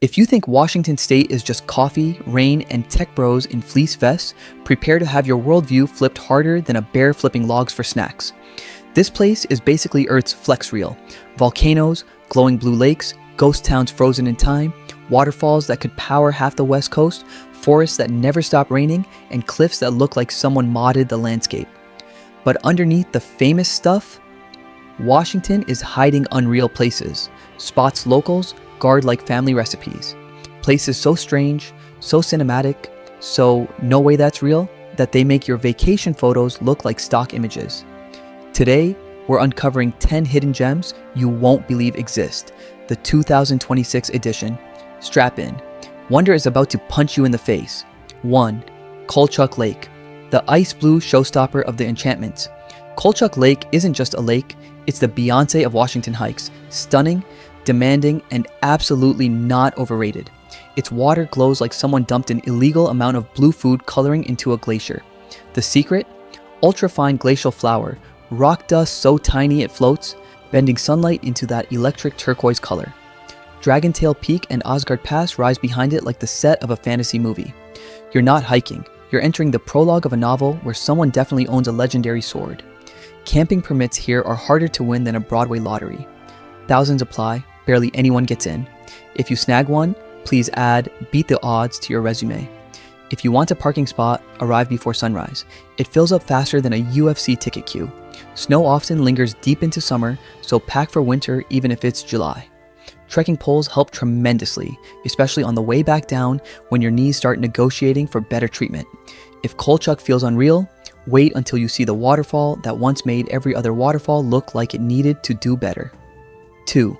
If you think Washington State is just coffee, rain, and tech bros in fleece vests, prepare to have your worldview flipped harder than a bear flipping logs for snacks. This place is basically Earth's flex reel. Volcanoes, glowing blue lakes, ghost towns frozen in time, waterfalls that could power half the West Coast, forests that never stop raining, and cliffs that look like someone modded the landscape. But underneath the famous stuff, Washington is hiding unreal places, spots locals guard like family recipes, places so strange, so cinematic, so no way that's real, that they make your vacation photos look like stock images. Today, we're uncovering 10 hidden gems you won't believe exist, the 2026 edition. Strap in. Wonder is about to punch you in the face. 1. Colchuck Lake, the ice blue showstopper of the Enchantments. Colchuck Lake isn't just a lake, it's the Beyonce of Washington hikes. Stunning, demanding, and absolutely not overrated. Its water glows like someone dumped an illegal amount of blue food coloring into a glacier. The secret? Ultra-fine glacial flour, rock dust so tiny it floats, bending sunlight into that electric turquoise color. Dragontail Peak and Asgard Pass rise behind it like the set of a fantasy movie. You're not hiking, you're entering the prologue of a novel where someone definitely owns a legendary sword. Camping permits here are harder to win than a Broadway lottery. Thousands apply, barely anyone gets in. If you snag one, please add "beat the odds" to your resume. If you want a parking spot, arrive before sunrise. It fills up faster than a UFC ticket queue. Snow often lingers deep into summer, so pack for winter even if it's July. Trekking poles help tremendously, especially on the way back down when your knees start negotiating for better treatment. If Colchuck feels unreal, wait until you see the waterfall that once made every other waterfall look like it needed to do better. 2.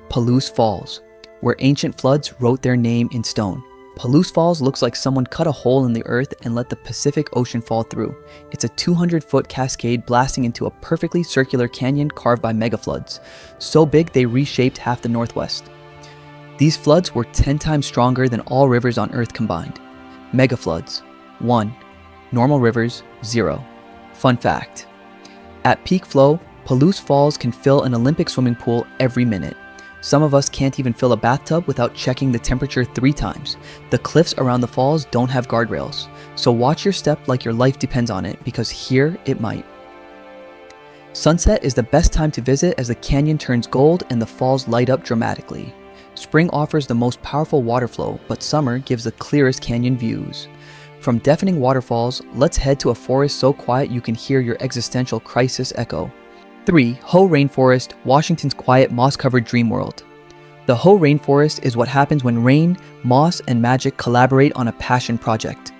Palouse Falls, where ancient floods wrote their name in stone. Palouse Falls looks like someone cut a hole in the earth and let the Pacific Ocean fall through. It's a 200-foot cascade blasting into a perfectly circular canyon carved by megafloods, so big they reshaped half the Northwest. These floods were 10 times stronger than all rivers on Earth combined. Megafloods. 1. Normal rivers. 0. Fun fact. At peak flow, Palouse Falls can fill an Olympic swimming pool every minute. Some of us can't even fill a bathtub without checking the temperature 3 times. The cliffs around the falls don't have guardrails, so watch your step like your life depends on it, because here it might. Sunset is the best time to visit as the canyon turns gold and the falls light up dramatically. Spring offers the most powerful water flow, but summer gives the clearest canyon views. From deafening waterfalls, let's head to a forest so quiet you can hear your existential crisis echo. 3. Hoh Rainforest, Washington's quiet, moss-covered dreamworld. The Hoh Rainforest is what happens when rain, moss, and magic collaborate on a passion project.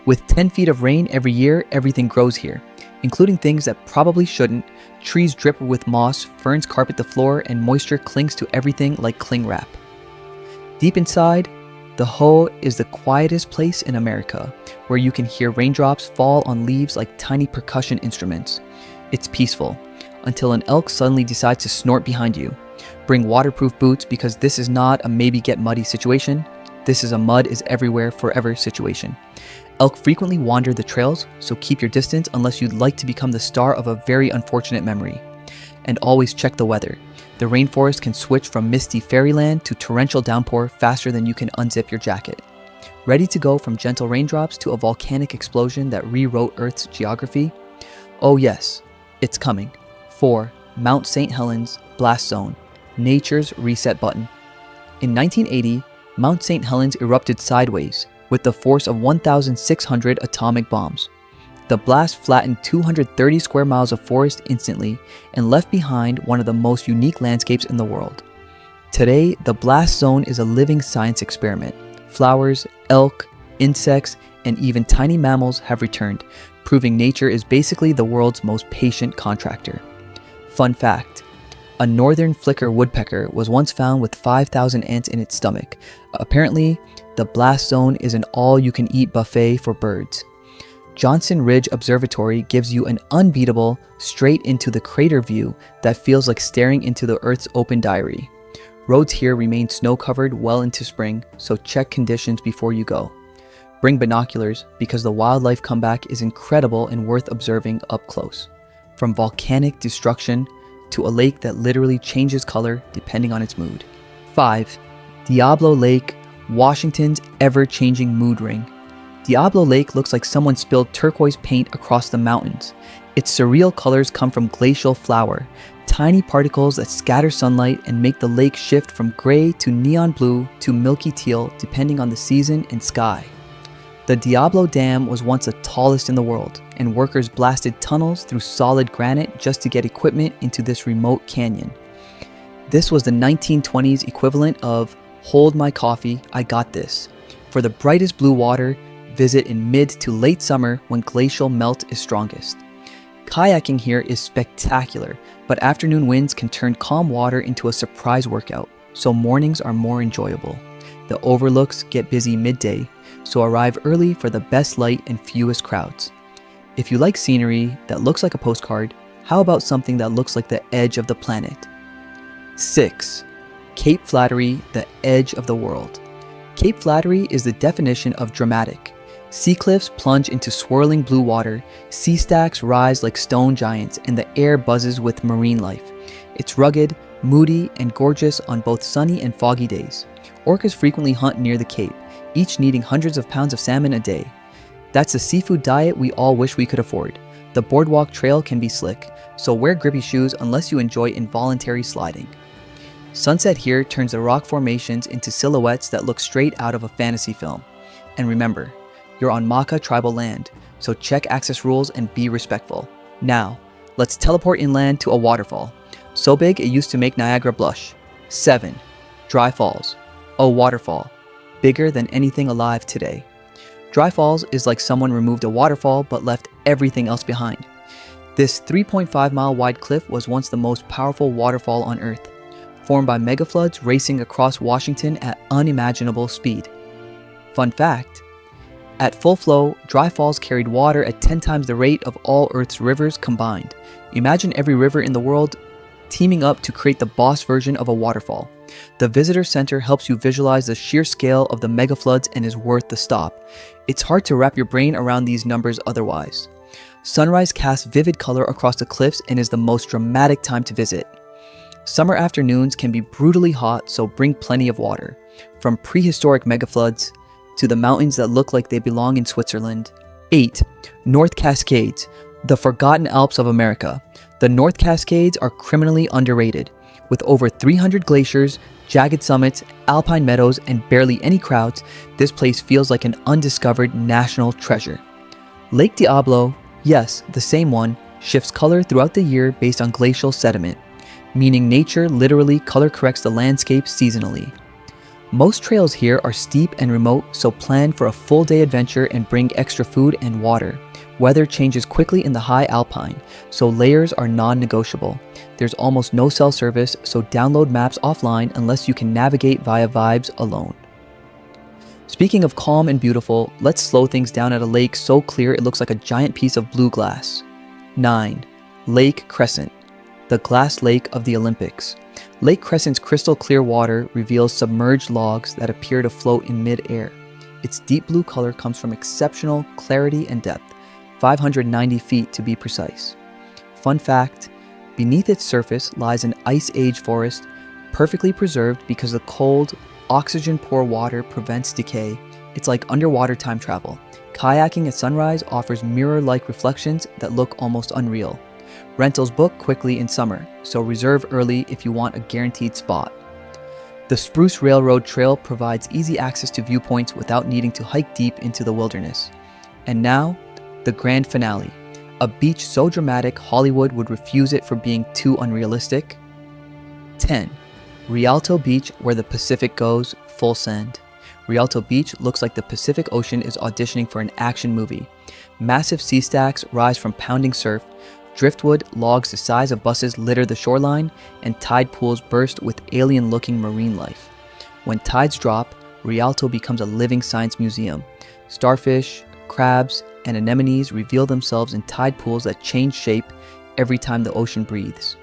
With 10 feet of rain every year, everything grows here, including things that probably shouldn't. Trees drip with moss, ferns carpet the floor, and moisture clings to everything like cling wrap. Deep inside, the Hoh is the quietest place in America, where you can hear raindrops fall on leaves like tiny percussion instruments. It's peaceful, until an elk suddenly decides to snort behind you. Bring waterproof boots, because this is not a maybe get muddy situation. This is a mud is everywhere forever situation. Elk frequently wander the trails, so keep your distance unless you'd like to become the star of a very unfortunate memory. And always check the weather. The rainforest can switch from misty fairyland to torrential downpour faster than you can unzip your jacket. Ready to go from gentle raindrops to a volcanic explosion that rewrote Earth's geography? Oh yes, it's coming. 4. Mount St. Helens, Blast Zone, nature's reset button. In 1980, Mount St. Helens erupted sideways with the force of 1,600 atomic bombs. The blast flattened 230 square miles of forest instantly and left behind one of the most unique landscapes in the world. Today, the blast zone is a living science experiment. Flowers, elk, insects, and even tiny mammals have returned, proving nature is basically the world's most patient contractor. Fun fact, a northern flicker woodpecker was once found with 5,000 ants in its stomach. Apparently, the blast zone is an all-you-can-eat buffet for birds. Johnson Ridge Observatory gives you an unbeatable, straight into the crater view that feels like staring into the Earth's open diary. Roads here remain snow-covered well into spring, so check conditions before you go. Bring binoculars, because the wildlife comeback is incredible and worth observing up close. From volcanic destruction to a lake that literally changes color depending on its mood. 5. Diablo Lake, Washington's ever-changing mood ring. Diablo Lake looks like someone spilled turquoise paint across the mountains. Its surreal colors come from glacial flour, tiny particles that scatter sunlight and make the lake shift from gray to neon blue to milky teal depending on the season and sky. The Diablo Dam was once the tallest in the world, and workers blasted tunnels through solid granite just to get equipment into this remote canyon. This was the 1920s equivalent of "Hold my coffee, I got this." For the brightest blue water, visit in mid to late summer when glacial melt is strongest. Kayaking here is spectacular, but afternoon winds can turn calm water into a surprise workout, so mornings are more enjoyable. The overlooks get busy midday, so arrive early for the best light and fewest crowds. If you like scenery that looks like a postcard, how about something that looks like the edge of the planet? 6. Cape Flattery, the edge of the world. Cape Flattery is the definition of dramatic. Sea cliffs plunge into swirling blue water, sea stacks rise like stone giants, and the air buzzes with marine life. It's rugged, moody, and gorgeous on both sunny and foggy days. Orcas frequently hunt near the cape, each needing hundreds of pounds of salmon a day. That's the seafood diet we all wish we could afford. The boardwalk trail can be slick, so wear grippy shoes unless you enjoy involuntary sliding. Sunset here turns the rock formations into silhouettes that look straight out of a fantasy film. And remember, you're on Maka tribal land, so check access rules and be respectful. Now, let's teleport inland to a waterfall. So big it used to make Niagara blush. 7. Dry Falls. A waterfall. Bigger than anything alive today. Dry Falls is like someone removed a waterfall but left everything else behind. This 3.5-mile wide cliff was once the most powerful waterfall on Earth, formed by megafloods racing across Washington at unimaginable speed. Fun fact, at full flow, Dry Falls carried water at 10 times the rate of all Earth's rivers combined. Imagine every river in the world teaming up to create the boss version of a waterfall. The visitor center helps you visualize the sheer scale of the megafloods and is worth the stop. It's hard to wrap your brain around these numbers otherwise. Sunrise casts vivid color across the cliffs and is the most dramatic time to visit. Summer afternoons can be brutally hot, so bring plenty of water. From prehistoric megafloods to the mountains that look like they belong in Switzerland. 8. North Cascades, the forgotten Alps of America. The North Cascades are criminally underrated. With over 300 glaciers, jagged summits, alpine meadows, and barely any crowds, this place feels like an undiscovered national treasure. Lake Diablo, yes, the same one, shifts color throughout the year based on glacial sediment, meaning nature literally color corrects the landscape seasonally. Most trails here are steep and remote, so plan for a full-day adventure and bring extra food and water. Weather changes quickly in the high alpine, so layers are non-negotiable. There's almost no cell service, so download maps offline unless you can navigate via Vibes alone. Speaking of calm and beautiful, let's slow things down at a lake so clear it looks like a giant piece of blue glass. 9. Lake Crescent, the glass lake of the Olympics. Lake Crescent's crystal clear water reveals submerged logs that appear to float in mid-air. Its deep blue color comes from exceptional clarity and depth, 590 feet to be precise. Fun fact, beneath its surface lies an ice age forest, perfectly preserved because the cold, oxygen-poor water prevents decay. It's like underwater time travel. Kayaking at sunrise offers mirror-like reflections that look almost unreal. Rentals book quickly in summer, so reserve early if you want a guaranteed spot. The Spruce Railroad Trail provides easy access to viewpoints without needing to hike deep into the wilderness. And now, the grand finale. A beach so dramatic Hollywood would refuse it for being too unrealistic. 10. Rialto Beach, where the Pacific goes, full send. Rialto Beach looks like the Pacific Ocean is auditioning for an action movie. Massive sea stacks rise from pounding surf, driftwood logs the size of buses litter the shoreline, and tide pools burst with alien-looking marine life. When tides drop, Rialto becomes a living science museum. Starfish, crabs, and anemones reveal themselves in tide pools that change shape every time the ocean breathes.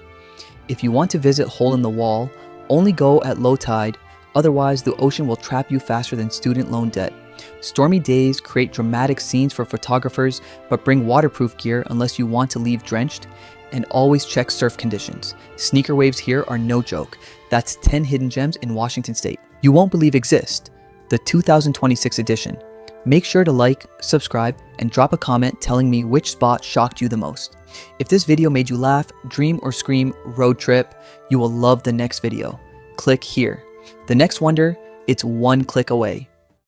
If you want to visit Hole in the Wall, only go at low tide, otherwise the ocean will trap you faster than student loan debt. Stormy days create dramatic scenes for photographers, but bring waterproof gear unless you want to leave drenched, and always check surf conditions. Sneaker waves here are no joke. That's 10 hidden gems in Washington State. you won't believe exist, the 2026 edition. Make sure to like, subscribe, and drop a comment telling me which spot shocked you the most. If this video made you laugh, dream, or scream road trip, you will love the next video. Click here. The next wonder, it's one click away.